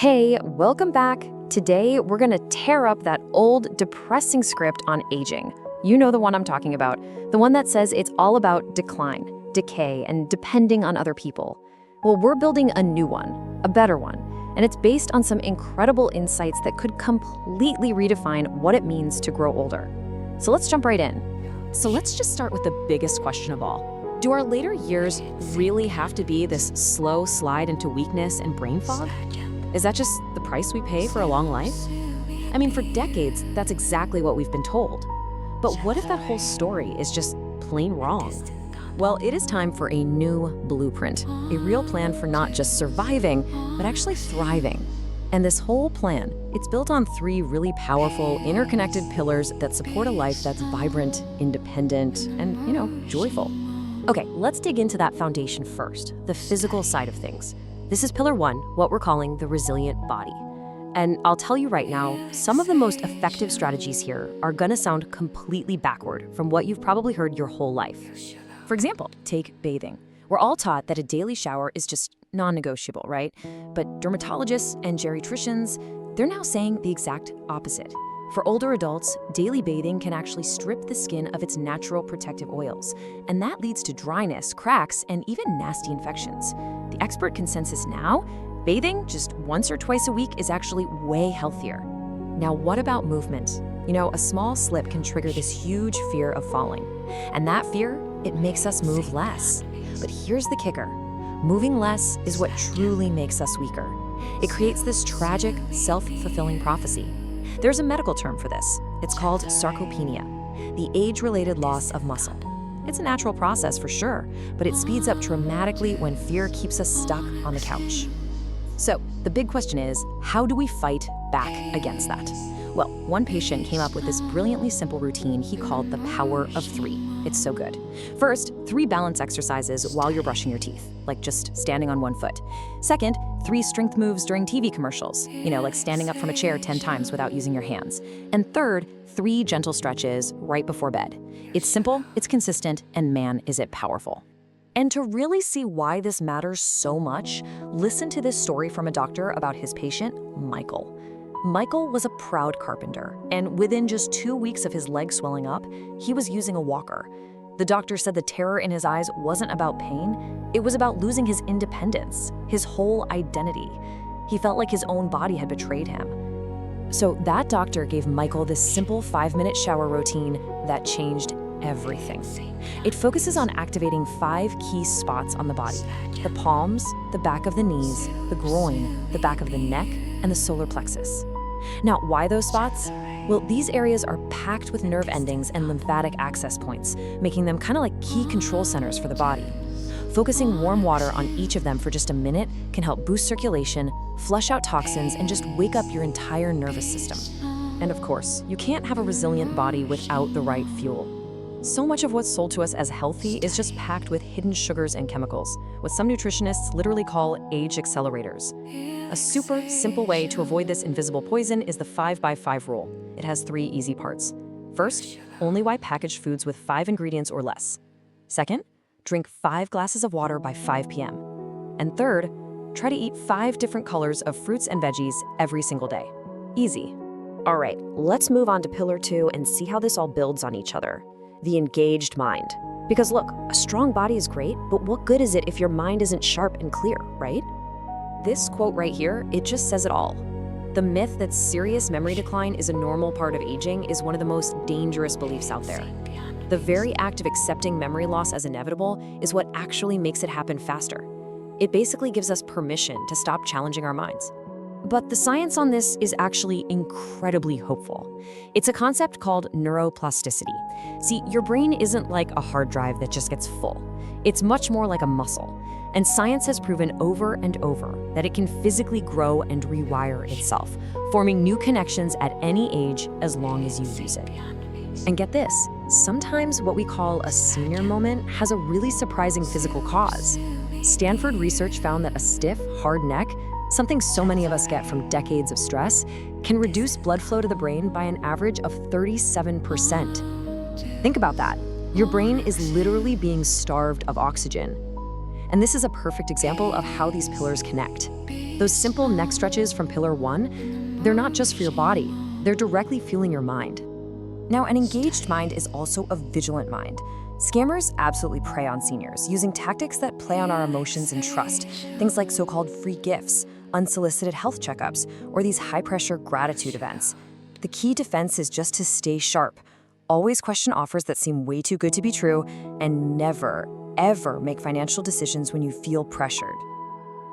Hey, welcome back. Today, we're gonna tear up that old, depressing script on aging. You know the one I'm talking about, the one that says it's all about decline, decay, and depending on other people. Well, we're building a new one, a better one, and it's based on some incredible insights that could completely redefine what it means to grow older. So let's jump right in. So let's just start with the biggest question of all. Do our later years really have to be this slow slide into weakness and brain fog? Is that just the price we pay for a long life? I mean, for decades, that's exactly what we've been told. But what if that whole story is just plain wrong? Well, it is time for a new blueprint, a real plan for not just surviving, but actually thriving. And this whole plan, it's built on three really powerful, interconnected pillars that support a life that's vibrant, independent, and, joyful. Okay, let's dig into that foundation first, the physical side of things. This is pillar one, what we're calling the resilient body. And I'll tell you right now, some of the most effective strategies here are gonna sound completely backward from what you've probably heard your whole life. For example, take bathing. We're all taught that a daily shower is just non-negotiable, right? But dermatologists and geriatricians, they're now saying the exact opposite. For older adults, daily bathing can actually strip the skin of its natural protective oils, and that leads to dryness, cracks, and even nasty infections. The expert consensus now, bathing just once or twice a week is actually way healthier. Now, what about movement? A small slip can trigger this huge fear of falling, and that fear, it makes us move less. But here's the kicker. Moving less is what truly makes us weaker. It creates this tragic, self-fulfilling prophecy. There's a medical term for this. It's called sarcopenia, the age-related loss of muscle. It's a natural process for sure, but it speeds up dramatically when fear keeps us stuck on the couch. So the big question is, how do we fight back against that? Well, one patient came up with this brilliantly simple routine he called the power of three. It's so good. First, 3 balance exercises while you're brushing your teeth, like just standing on one foot. Second, 3 strength moves during TV commercials, like standing up from a chair 10 times without using your hands. And third, 3 gentle stretches right before bed. It's simple, it's consistent, and man, is it powerful. And to really see why this matters so much, listen to this story from a doctor about his patient, Michael. Michael was a proud carpenter, and within just 2 weeks of his leg swelling up, he was using a walker. The doctor said the terror in his eyes wasn't about pain, it was about losing his independence, his whole identity. He felt like his own body had betrayed him. So that doctor gave Michael this simple 5-minute shower routine that changed everything. It focuses on activating 5 key spots on the body: the palms, the back of the knees, the groin, the back of the neck, and the solar plexus. Now, why those spots? Well, these areas are packed with nerve endings and lymphatic access points, making them kind of like key control centers for the body. Focusing warm water on each of them for just a minute can help boost circulation, flush out toxins, and just wake up your entire nervous system. And of course, you can't have a resilient body without the right fuel. So much of what's sold to us as healthy is just packed with hidden sugars and chemicals, what some nutritionists literally call age accelerators. A super simple way to avoid this invisible poison is the 5x5 rule. It has 3 easy parts. First, only buy packaged foods with 5 ingredients or less. Second, drink 5 glasses of water by 5 p.m. And third, try to eat 5 different colors of fruits and veggies every single day. Easy. All right, let's move on to pillar 2 and see how this all builds on each other. The engaged mind. Because look, a strong body is great, but what good is it if your mind isn't sharp and clear, right? This quote right here, it just says it all. The myth that serious memory decline is a normal part of aging is one of the most dangerous beliefs out there. The very act of accepting memory loss as inevitable is what actually makes it happen faster. It basically gives us permission to stop challenging our minds. But the science on this is actually incredibly hopeful. It's a concept called neuroplasticity. See, your brain isn't like a hard drive that just gets full. It's much more like a muscle. And science has proven over and over that it can physically grow and rewire itself, forming new connections at any age as long as you use it. And get this, sometimes what we call a senior moment has a really surprising physical cause. Stanford research found that a stiff, hard neck, something so many of us get from decades of stress, can reduce blood flow to the brain by an average of 37%. Think about that. Your brain is literally being starved of oxygen. And this is a perfect example of how these pillars connect. Those simple neck stretches from pillar 1, they're not just for your body, they're directly fueling your mind. Now, an engaged mind is also a vigilant mind. Scammers absolutely prey on seniors, using tactics that play on our emotions and trust, things like so-called free gifts, unsolicited health checkups, or these high-pressure gratitude events. The key defense is just to stay sharp. Always question offers that seem way too good to be true, and never, ever make financial decisions when you feel pressured.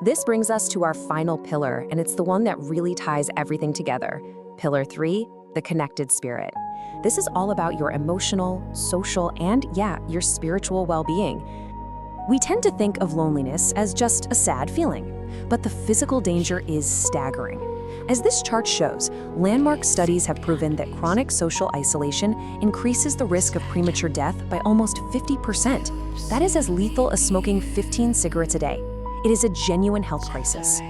This brings us to our final pillar, and it's the one that really ties everything together. Pillar 3, the connected spirit. This is all about your emotional, social, and your spiritual well-being. We tend to think of loneliness as just a sad feeling, but the physical danger is staggering. As this chart shows, landmark studies have proven that chronic social isolation increases the risk of premature death by almost 50%. That is as lethal as smoking 15 cigarettes a day. It is a genuine health crisis.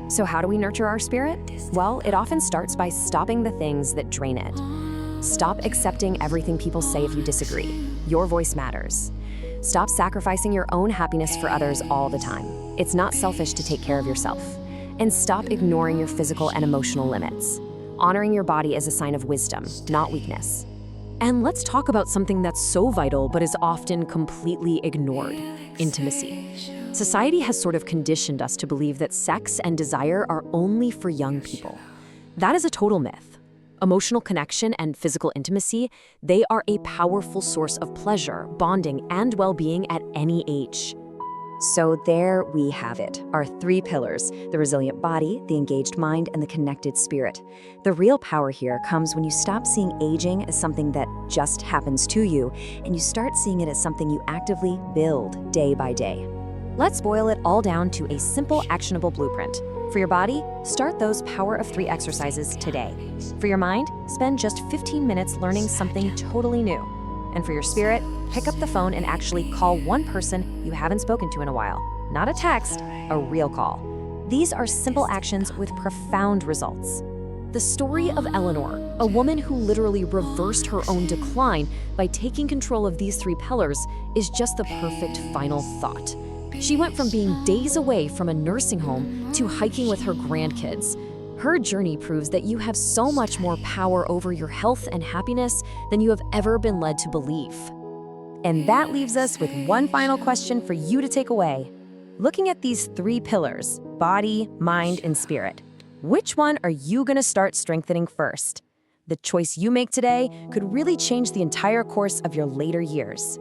So how do we nurture our spirit? Well, it often starts by stopping the things that drain it. Stop accepting everything people say if you disagree. Your voice matters. Stop sacrificing your own happiness for others all the time. It's not selfish to take care of yourself. And stop ignoring your physical and emotional limits. Honoring your body is a sign of wisdom, not weakness. And let's talk about something that's so vital but is often completely ignored: intimacy. Society has sort of conditioned us to believe that sex and desire are only for young people. That is a total myth. Emotional connection and physical intimacy, they are a powerful source of pleasure, bonding, and well-being at any age. So there we have it, our 3 pillars: the resilient body, the engaged mind, and the connected spirit. The real power here comes when you stop seeing aging as something that just happens to you, and you start seeing it as something you actively build day by day. Let's boil it all down to a simple, actionable blueprint. For your body, start those Power of 3 exercises today. For your mind, spend just 15 minutes learning something totally new. And for your spirit, pick up the phone and actually call one person you haven't spoken to in a while. Not a text, a real call. These are simple actions with profound results. The story of Eleanor, a woman who literally reversed her own decline by taking control of these 3 pillars, is just the perfect final thought. She went from being days away from a nursing home to hiking with her grandkids. Her journey proves that you have so much more power over your health and happiness than you have ever been led to believe. And that leaves us with one final question for you to take away. Looking at these 3 pillars, body, mind, and spirit, which one are you going to start strengthening first? The choice you make today could really change the entire course of your later years.